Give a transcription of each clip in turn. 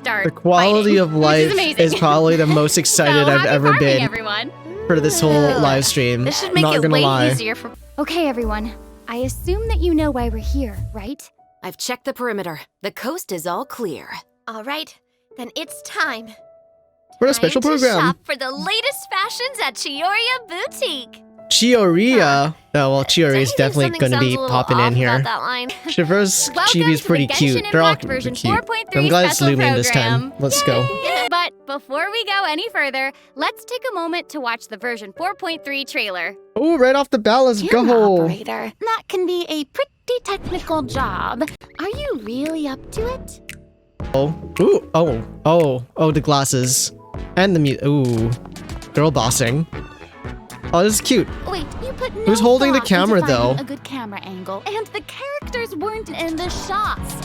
start. The quality of life is probably the most excited I've ever been everyone. for this whole live stream. This should make Not it gonna way lie. easier for. Okay, everyone. I assume that you know why we're here, right? I've checked the perimeter. The coast is all clear. All right, then it's time. For a special Time to program. shop for the latest fashions at Chioria Boutique. Chioria. Oh, well, Chioria is Anything definitely something going to be sounds a little popping off in here. about that line. Shiver's Welcome chibi's to pretty the cute. Genshin They're all Impact version cute. 4.3 I'm glad it's special zooming this time. program. Let's go. But before we go any further, let's take a moment to watch the version 4.3 trailer. Oh, right off the bat, let's Camera go. operator. That can be a pretty technical job. Are you really up to it? Oh, ooh, oh, the glasses. And the ooh, girl bossing. Oh, this is cute. Wait, you put no Who's holding the thought camera, into finding though? A good camera angle, and the characters weren't in the shots.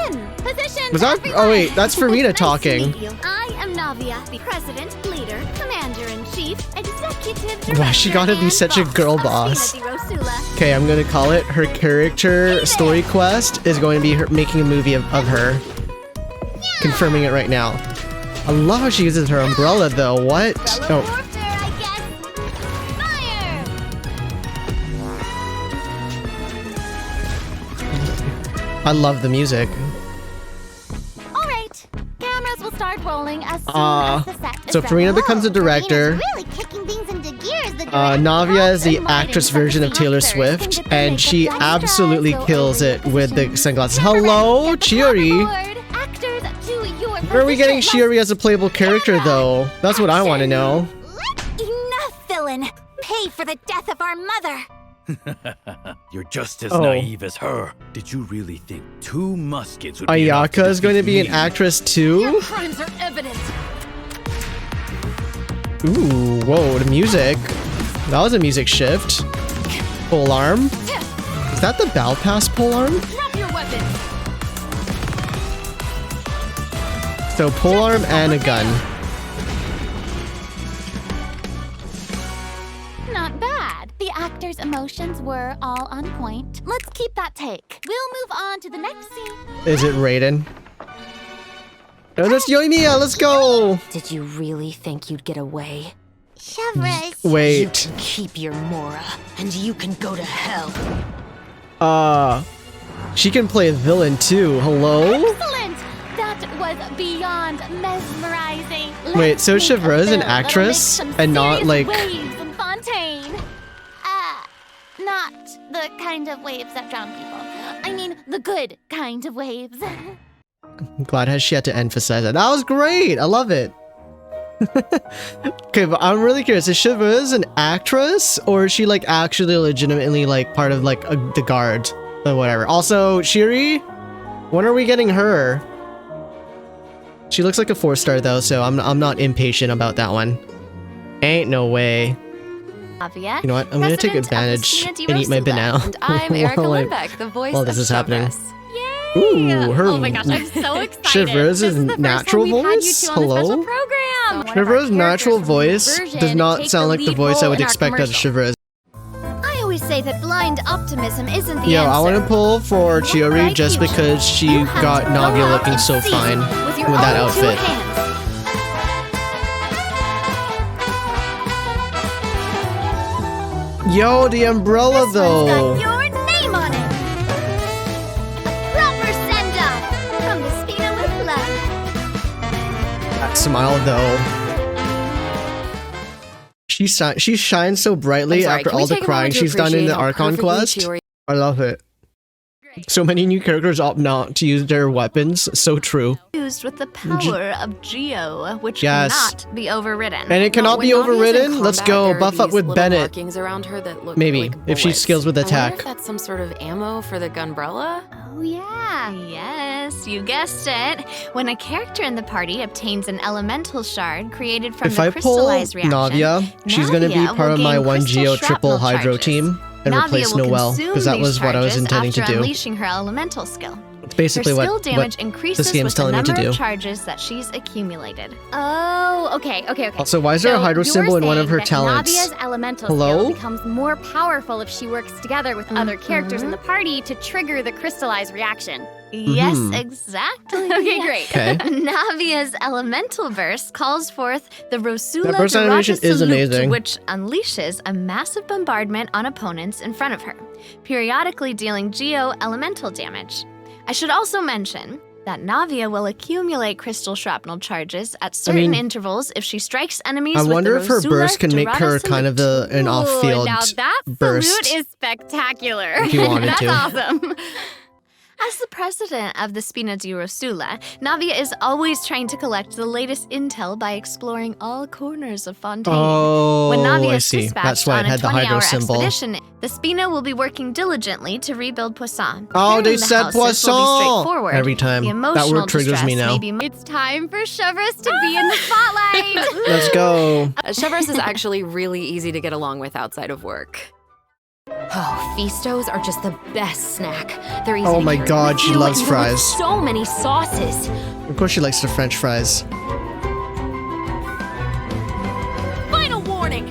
And position. Was that? Oh wait, that's Farina talking. I am Navia, the president, leader, commander-in-chief, executive director, Wow, she gotta be and such a girl of boss. Spina di Rosula. Okay, I'm gonna call it. Her character story quest is going to be her making a movie of her. Confirming it right now. I love how she uses her umbrella though. What? Fellow Oh, warfare, I guess. Fire! I love the music. All right, cameras will start rolling as soon as the set is So ready. Farina becomes a director. Really kicking things into gears. The Navia is the and actress lighting version of sets the Taylor actors Swift, can get the and makeup she lights, absolutely go kills over it with the position. sunglasses. Cameramen, Hello, get the Chiori. camera board. Actors to your Where are we getting position. Chiori as a playable character though? That's what I want to know. Enough, villain! Pay for the death of our mother! You're just as Oh. naive as her. Did you really think 2 muskets would be enough Ayaka is going to be an defeat me? actress too? Crimes are evident. Ooh, whoa, the music. That was a music shift. Pole arm. Is that the Battle Pass pole arm? Drop your weapons. So pole arm and a gun. Not bad. The actors' emotions were all on point. Let's keep that take. We'll move on to the next scene. Is it Raiden? Oh, that's Yoimiya, let's go! Did you really think you'd get away? Chevres! Wait, Keep your Mora, and you can go to hell. she can play a villain too, hello? Excellent! That was beyond mesmerizing. Wait, so Let's make Chevreuse is a an film that'll actress make some and not, serious like- waves in Fontaine. Not the kind of waves that drown people. I mean, the good kind of waves. I'm glad how she had to emphasize that. That was great, I love it. Okay, but I'm really curious, is Chevreuse an actress or is she like actually legitimately like part of like the guard or whatever? Also, Shiri, when are we getting her? She looks like a 4-star though, so I'm not impatient about that one. Ain't no way. Navia, You know what? I'm gonna take president of the advantage Spina di and eat my Rosula. banana. And I'm Erica while I- Limbeck, the voice while of this is happening. Chevreuse. Ooh, her Oh my gosh, I'm so excited. Chevreuse This is the is first natural time we've had you voice? two on the special Hello? program. One of our Chevreuse' natural characters from the voice version does not take sound like the lead voice I role would in our expect out of commercial. Chevreuse. I always say that blind optimism isn't the Yo, answer. I want to pull for Chiori Right just here. because she You have got to go Navia out looking and so seize fine it with your with that own 2 outfit. hands. Yo, the umbrella This one's though. got your name on it. A proper send-off from the Spina with love. That smile though. She shines so brightly I'm sorry, after can we all the take a crying moment to she's done in appreciate the how Archon perfectly quest. Chiori- I love it. So many new characters opt not to use their weapons. So true. Used with the power of Geo, which Yes. cannot be overridden. And it cannot be When Navia's in overridden. Let's combat, go there are buff up these with little Bennett. markings around her that look Maybe, like if she bullets. skills with I wonder attack. if that's some sort of ammo for the gunbrella. Oh yeah, yes, you guessed it. When a character in the party obtains an elemental shard created from If the I pull crystallized reaction, Navia, she's gonna be Navia part will of my gain 1 crystal Geo triple shrapnel hydro charges. team and Navia replace will Noelle, consume because that these was what I was charges intending to after do. unleashing her elemental skill. basically Her skill what damage increases this game's with the telling me to number do. of charges that she's accumulated. Oh, okay. Also, why is there a hydro you're symbol in one of saying her that talents? Navia's elemental Hello? skill becomes more powerful if she works together with other characters in the party to trigger the crystallize reaction. Yes, Mhm. exactly. Okay, great. Okay. Navia's elemental burst calls forth the Rosula That burst animation Dorata is Salute, amazing. which unleashes a massive bombardment on opponents in front of her, periodically dealing geo-elemental damage. I should also mention that Navia will accumulate crystal shrapnel charges at certain intervals if she strikes enemies I with wonder the if her Rosula burst can make her Dorata kind of an Ooh, off-field now that burst. salute is spectacular. If you wanted That's to. awesome. As the president of the Spina di Rosula, Navia is always trying to collect the latest intel by exploring all corners of Fontaine. Oh, When Navia I is see. dispatched That's why on it had a the hydro 20-hour symbol. expedition, the Spina will be working diligently to rebuild Poisson. Oh, they Clearing the said houses will be Poisson straightforward. every time. The That emotional word triggers me distress now. may be It's time for Chevreuse to be in the spotlight. Let's go. Chevreuse is actually really easy to get along with outside of work. Oh, Feastos are just the best snack. They're easy Oh to my carry God, with she you loves and with fries. So many sauces. Of course she likes the French fries. Final warning.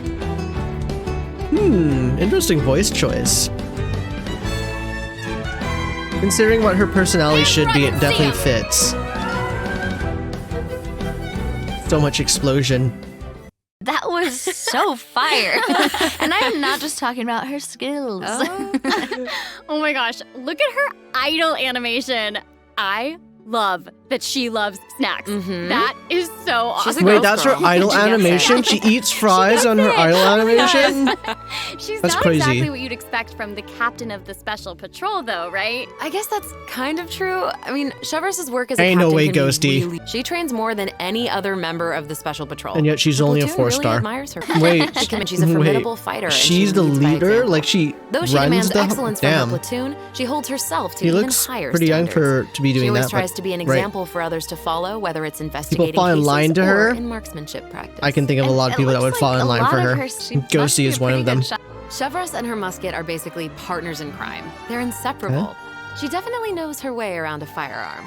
Interesting voice choice. Considering what her personality should be, it definitely fits. So much explosion. That was so fire. And I am not just talking about her skills. Oh my gosh, look at her idol animation. I love that she loves snacks. That is so She's a awesome. Wait, girl's that's her girl. idol She gets it. animation? She eats fries on her idol animation? She's That's not crazy. exactly what you'd expect from the captain of the special patrol, though, right? I guess that's kind of true. I mean, Chevreuse's work as a Ain't captain no way, can be Ghosty. really- She trains more than any other member of the Special Patrol. And yet she's The only a platoon 4-star. Really admires her. Wait, She's a formidable fighter. and she's she the leads by leader? example. Like she Though she runs demands the... excellence from her Damn. platoon, she holds herself to He even looks higher pretty young standards. for to be She doing always that. tries but- to be an right. example for others to follow, whether it's investigating fall in cases line to or her? in marksmanship practice. I can think of a lot of people that would fall in line for her. Ghosty is one of them. Chevreuse and her musket are basically partners in crime. They're inseparable. She definitely knows her way around a firearm.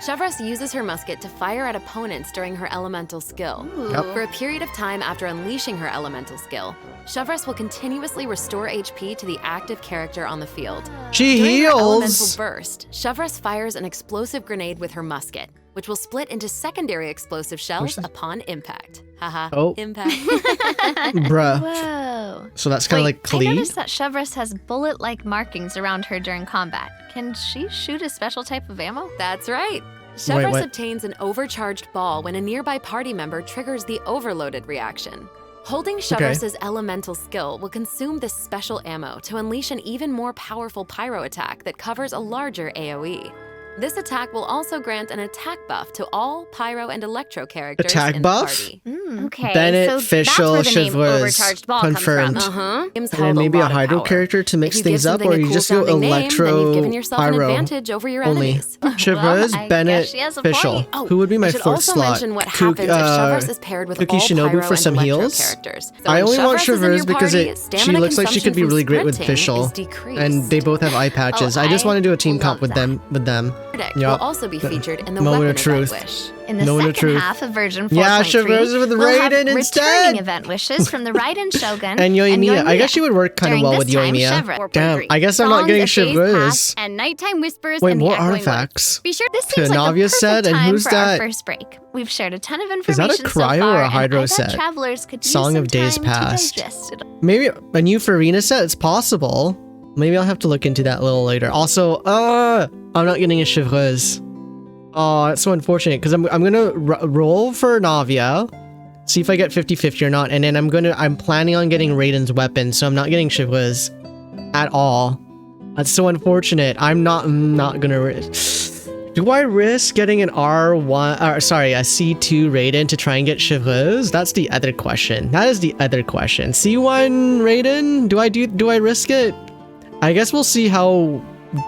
Chevreuse uses her musket to fire at opponents during her elemental skill. Yep. For a period of time after unleashing her elemental skill, Chevreuse will continuously restore HP to the active character on the field. She During her elemental heals! burst, Chevreuse fires an explosive grenade with her musket, which will split into secondary explosive shells upon impact. Haha, Oh. impact. Bruh. Whoa. So that's kind of like I Klee? noticed that Chevreuse has bullet-like markings around her during combat. Can she shoot a special type of ammo? That's right. Chevreuse what? obtains an overcharged ball when a nearby party member triggers the overloaded reaction. Holding Chevreuse's elemental skill will consume this special ammo to unleash an even more powerful pyro attack that covers a larger AoE. This attack will also grant an attack buff to all pyro and electro characters Attack in buff? the party. Okay, Bennett, so Fischl, that's where the name Chevreuse. overcharged ball Confirmed. comes from. Uh-huh. And then maybe a hydro character to mix If you give things up, something or a you cool just go sounding name, then electro you've given yourself an pyro advantage over your only. enemies. Chevreuse, I guess Bennett, she has a Fischl. point. Oh, Who would be my I should fourth also slot? mention what happens if Chevreuse is paired with Cookie all Shinobu pyro for and some electro heals? characters. So I when only want Chevreuse is in Chevreuse your because party, she stamina looks like she could be consumption really from great with sprinting Fischl. is decreased. And they both have eye patches. I just I want to do a team love comp with that. them. Verdict Yup. will also be featured in the Moment weapon of truth. event wish. In the Moment of second truth. half of version 4.3, Yeah, Chevreuse with the we'll have Raiden instead. returning event wishes from the Raiden Shogun And Yoimiya. I guess she would work kind of During well this with time, Yoimiya. Chevreuse. Damn, I guess I'm not Songs getting of Days Chevreuse. Past and nighttime whispers Wait, and the more echoing artifacts. woods. Be sure This To seems like Navia a perfect set, and time who's for that? our first break. We've shared a ton of Is that a information so cryo far, or a and hydro I bet set? travelers could use Song some of Days time Past. to digest it. Maybe a new Farina set? It's possible. Maybe I'll have to look into that a little later. Also, I'm not getting a Chevreuse. Oh, it's so unfortunate because I'm gonna roll for Navia, see if I get 50-50 or not, and then I'm planning on getting Raiden's weapon, so I'm not getting Chevreuse at all. That's so unfortunate. I'm not gonna risk. Do I risk getting an R1 or sorry, a C2 Raiden to try and get Chevreuse? That's the other question. That is the other question. C1 Raiden? Do I risk it? I guess we'll see how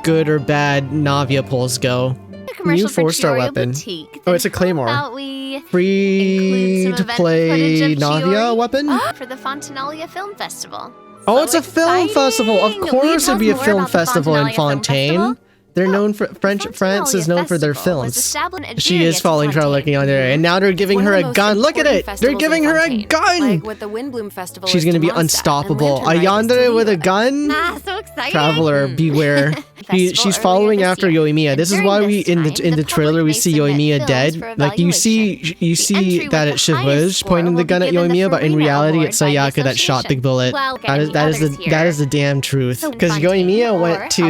good or bad Navia pulls go. Commercial for 4-star Chiorio weapon. Boutique. Oh, it's a Then how claymore. about we Free include to some event play footage of Navia Chiori weapon? for the Fontanalia Film Festival. Oh, So it's a film exciting! festival. Of Will you course tell it'd be a us more film about the festival in Fontanalia Film Fontaine. Festival? They're known for France is known for their films. She is following her, looking on there, and now they're giving her a gun. Look at it! They're giving her a gun. Like what the Windbloom Festival She's is gonna to be Mondstadt, unstoppable. and Lantern Rite is to Ayandere with a Lille. gun. Ah, so exciting. Traveler, beware. She's following after Yoimiya. This is why we in the trailer we see Yoimiya dead. Like you see that it's Chevreuse pointing the gun at Yoimiya, but in reality it's Sayaka that shot the bullet. Well, That is the damn truth. Because Yoimiya went to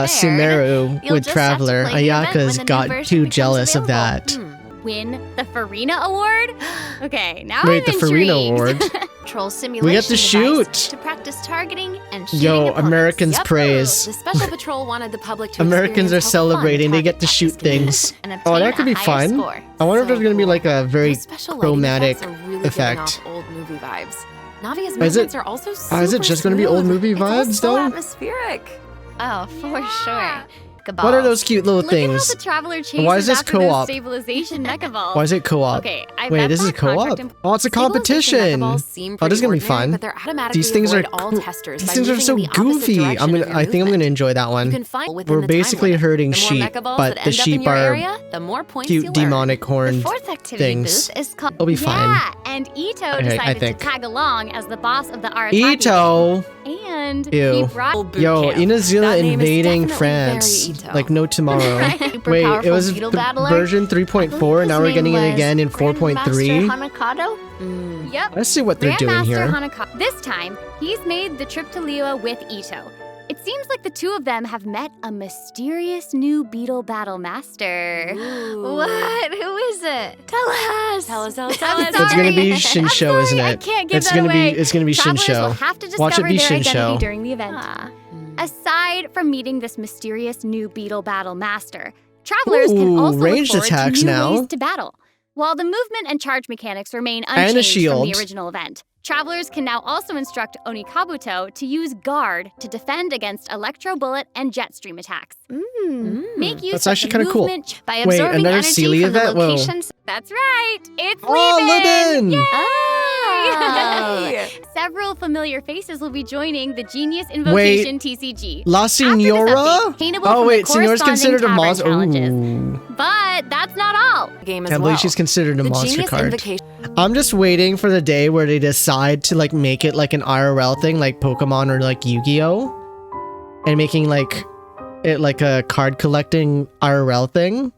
Sumeru with Traveler. Ayaka's got too jealous of that. Win the Farina Award? Okay, now Wait, I'm the Farina intrigued. Award? Troll simulation We get to shoot. device to practice targeting and shooting Yo, opponents. Americans Yep. praise. The Special Patrol wanted the public to Americans are experience how fun celebrating. They get to target shoot practice can be. things. And Oh, obtain that could a be higher fun. score. I wonder if there's gonna be like a very Those special lighting chromatic effects are really effect. giving off old movie vibes. Navia's Is it- movements are also super is it just gonna be old smooth. movie It's all vibes, so though? atmospheric. Oh, for sure. What are those cute little Look at how things? the Traveler chases Why is this after those co-op? stabilization mecha balls. Why is it co-op? Okay, I Wait, bet this is that contract co-op? Oh, it's a Stabilization competition. mechaballs seem Oh, this is gonna be pretty fun. ordinary, but they're automatically These things are avoid all cool. testers These by things are moving so in the opposite goofy. direction of your I think I'm gonna movement. enjoy that You one. can find within We're the time basically limit. hurting The more sheep, mechaballs but that the end up in sheep your are area, the more points you cute learn. demonic The horned fourth activity things. booth is called It'll be fine. Yeah, and Ito I decided think. to tag along as the boss of the Arataki. Ito. And Ew. he brought Boot Yo, camp. Inazuma That name is invading definitely France. very Ito. Like no tomorrow. Right? Super Wait, it powerful was beetle the battler. version 3.4, and now we're getting it again in 4.3. Grandmaster Hanakado? Mm. Yep. Let's see what they're doing Grandmaster here. Hanaka. This time, he's made the trip to Liyue with Ito. It seems like the two of them have met a mysterious new beetle battle master. What? Who is it? Tell us. Tell us. I'm It's gonna be sorry. Shinsho, isn't I it? can't give It's that gonna away. be Travelers will Shinsho. have to Watch it discover be their Shinsho. identity during the event. Ah. Aside from meeting this mysterious new beetle battle master, travelers can Ooh, also look ranged forward attacks to new now. ways to battle. While the movement and charge mechanics remain And a unchanged from shield. the original event, travelers can now also instruct Onikabuto to use Guard to defend against Electro Bullet and Jet Stream attacks. Make use That's of actually the kinda cool. movement. By Wait, absorbing another energy Sealy from the event? Whoa. locations. That's right, it's Oh, Levin! Levin! Oh. Several familiar faces will be joining the Genius Invocation TCG. La After this Signora? update, Hainable Oh from wait, the Signora's considered a corresponding monster. tavern challenges. Ooh. But that's not all. Game as Can't well. believe she's considered a The monster Genius card. Invocation I'm just waiting for the day where they decide to like make it like an IRL thing, like Pokemon or like Yu-Gi-Oh, and making like it like a card collecting IRL thing.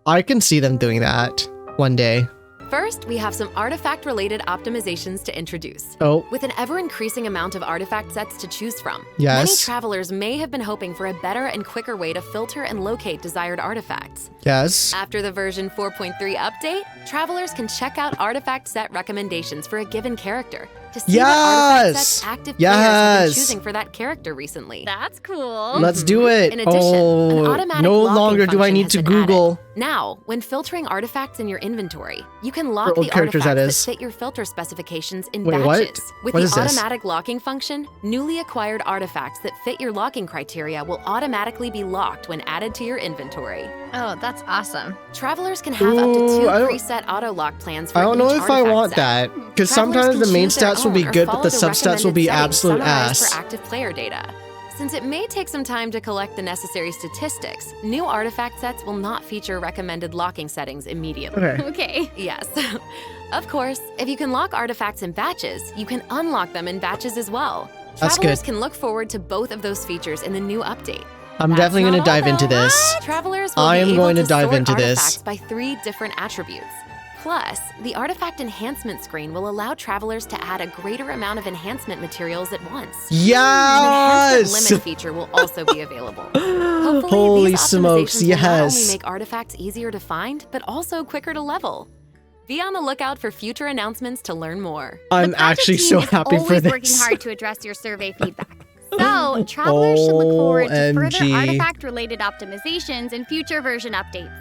I can see them doing that one day. First, we have some artifact-related optimizations to introduce. Oh, With an ever-increasing amount of artifact sets to choose from, many yes, travelers may have been hoping for a better and quicker way to filter and locate desired artifacts. yes. After the version 4.3 update, travelers can check out artifact set recommendations for a given character to see what artifact Yes! sets active players have been Yes! choosing for that character recently. That's cool. Let's do it. In addition, an Oh, automatic no locking longer do I function need has to been added. Google. Now, when filtering artifacts in your inventory, you can lock For old the characters, artifacts that that is. fit your filter specifications in Wait, what? batches. With What the is this? automatic locking function, newly acquired artifacts that fit your locking criteria will automatically be locked when added to your inventory. Oh, that's awesome. Travelers can have up to Ooh, 2 I don't- preset auto lock plans for I don't know each if I artifact want set. that, because Travelers sometimes can the main choose their stats will be own or good, but follow the substats will be recommended absolute settings summarized ass. for active player data. Since it may take some time to collect the necessary statistics, new artifact sets will not feature recommended locking settings immediately. Okay. Okay. Yes. Of course, if you can lock artifacts in batches, you can unlock them in batches as well. That's Travelers good. can look forward to both of those features in the new update. I'm That's definitely going not to all, dive into though. this. Travelers will I be am able going to dive sort into this. artifacts by 3 different attributes. Plus, the artifact enhancement screen will allow travelers to add a greater amount of enhancement materials at once. An Yes! enhancement limit feature will also be available. Hopefully, Holy these smokes, optimizations will not only yes. make artifacts easier to find, but also quicker to level. Be on the lookout for future announcements to learn more. I'm The project actually team so is happy for always working this. hard to address your survey feedback. So, travelers should look forward to further OMG. artifact-related optimizations in future version updates.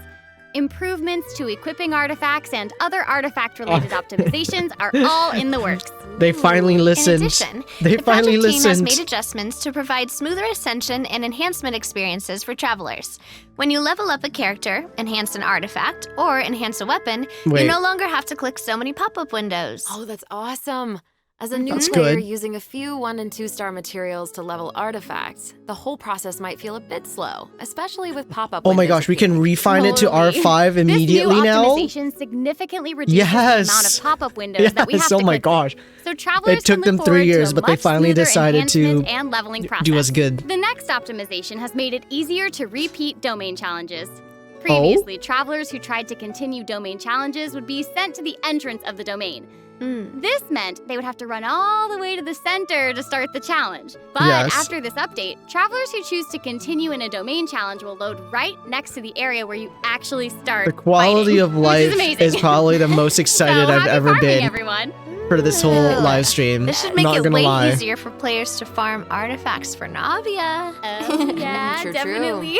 Improvements to equipping artifacts and other artifact-related optimizations are all in the works. They finally listened. In addition, They the finally project team has listened. made adjustments to provide smoother ascension and enhancement experiences for travelers. When you level up a character, enhance an artifact, or enhance a weapon, Wait. you no longer have to click so many pop-up windows. Oh, that's awesome. As a new That's player good. using a few 1- and 2-star materials to level artifacts, the whole process might feel a bit slow, especially with pop-up Oh my windows gosh, we can appearing. refine it to Totally. R5 immediately this new now? optimization significantly reduces the Yes. amount of pop-up windows that we have Yes, to oh my click through. gosh. So travelers It took can look them 3 forward to years, a but they much finally smoother decided to enhancement and leveling process. do us good. The next optimization has made it easier to repeat domain challenges. Oh? Previously, travelers who tried to continue domain challenges would be sent to the entrance of the domain. This meant they would have to run all the way to the center to start the challenge. But Yes. after this update, travelers who choose to continue in a domain challenge will load right next to the area where you actually start The quality fighting, of which life amazing. is probably the most excited So I've happy ever farming, been everyone. for this whole Ooh. live stream. This should make Not it gonna way lie. easier for players to farm artifacts for Navia. Oh, yeah, True, true. definitely.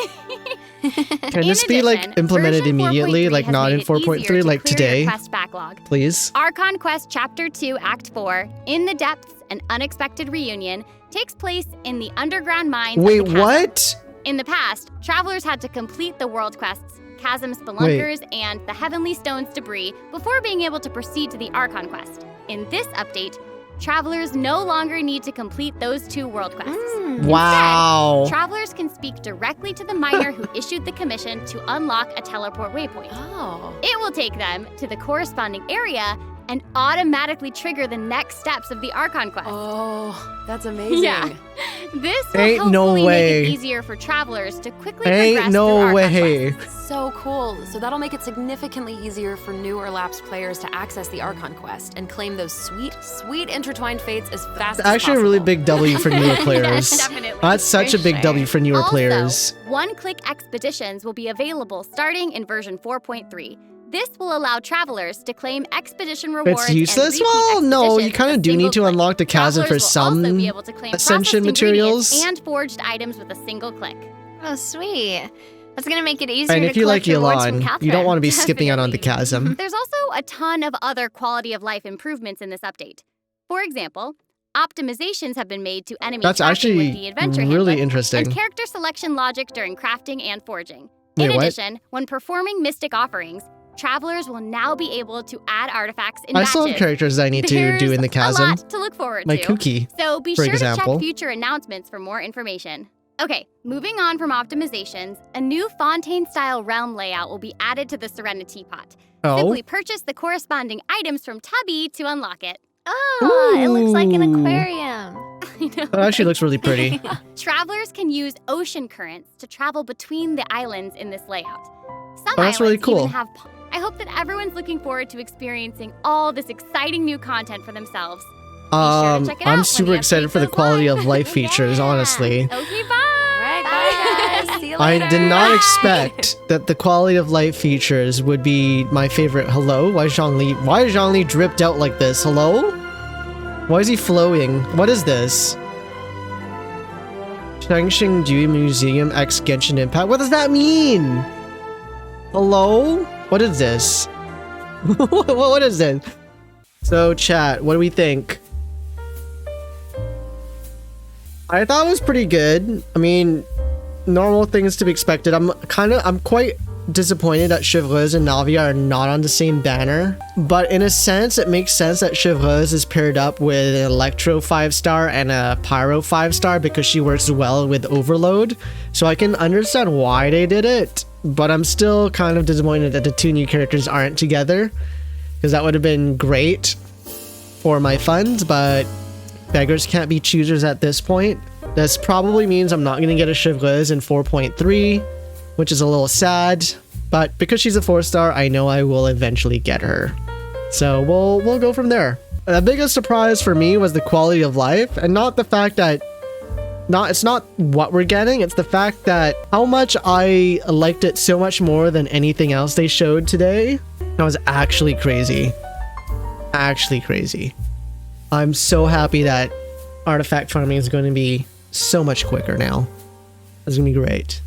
Can this be like implemented version immediately, 4.3 like has not made in it easier 4.3, to like clear today? your quest backlog. Please? Archon Quest Chapter 2, Act 4, In the Depths, An Unexpected Reunion, takes place in the underground mines Wait, of the chasm. what? In the past, travelers had to complete the world quests, Chasm Spelunkers, and the Heavenly Stones debris before being able to proceed to the Archon Quest. In this update, travelers no longer need to complete those 2 world quests. Wow. Travelers can speak directly to the miner who issued the commission to unlock a teleport waypoint. Oh. It will take them to the corresponding area and automatically trigger the next steps of the Archon quest. Oh, that's amazing. Yeah. This will Ain't no hopefully way. make it easier for travelers to quickly Ain't progress no through Archon way. quests. So cool. So that'll make it significantly easier for new or lapsed players to access the Archon quest and claim those sweet, sweet intertwined fates as fast It's as actually a really possible. big W for newer players. Yes, definitely. That's such a big sure. W for newer Also, players. one-click expeditions will be available starting in version 4.3. This will allow travelers to claim expedition rewards. It's useless? And Well, repeat no, you expeditions kind with of a do need single to click. unlock the chasm for Travelers will also some be able to claim ascension processed materials. ingredients and forged items with a single click. Oh, sweet. That's gonna make it easier And to if you like collect rewards from Elon, you Catherine. don't want to be skipping out on the Definitely. chasm. There's also a ton of other quality of life improvements in this update. For example, optimizations have been made to enemy That's crafting actually with the adventure really handbook interesting. and character selection logic during crafting and forging. Wait, In what? addition, when performing mystic offerings, travelers will now be able to add artifacts in I batches. still have characters I need to do in the There's chasm. a lot to look forward Like to. Kuki. So be for sure to example. check future announcements for more information. Okay, moving on from optimizations, a new Fontaine-style realm layout will be added to the Serenity Pot. Oh, Simply purchase the corresponding items from Tubby to unlock it. Oh, it looks like an Ooh. aquarium. I know. that actually looks really pretty. Travelers can use ocean currents to travel between the islands in this layout. Some Oh, that's really islands even cool. have I hope that everyone's looking forward to experiencing all this exciting new content for themselves. Be sure to check it out I'm when super the excited update for the goes quality live. of life features, Yeah. honestly. Okay, bye. All right, bye guys. See you I later. did not Bye. expect that the quality of life features would be my favorite. Hello? Why is Zhongli dripped out like this? Hello? Why is he flowing? What is this? Changxing Museum X Genshin Impact? What does that mean? Hello? What is this? What is this? So chat, what do we think? I thought it was pretty good. I mean, normal things to be expected. I'm quite disappointed that Chevreuse and Navia are not on the same banner. But in a sense, it makes sense that Chevreuse is paired up with an Electro 5-star and a Pyro 5-star because she works well with Overload. So I can understand why they did it. But I'm still kind of disappointed that the 2 new characters aren't together, because that would have been great for my funds, but beggars can't be choosers at this point. This probably means I'm not going to get a Chevreuse in 4.3, which is a little sad, but because she's a 4-star, I know I will eventually get her. So we'll go from there. The biggest surprise for me was the quality of life, and not the fact that it's not what we're getting, it's the fact that how much I liked it so much more than anything else they showed today. That was actually crazy. Actually crazy. I'm so happy that artifact farming is going to be so much quicker now. It's going to be great.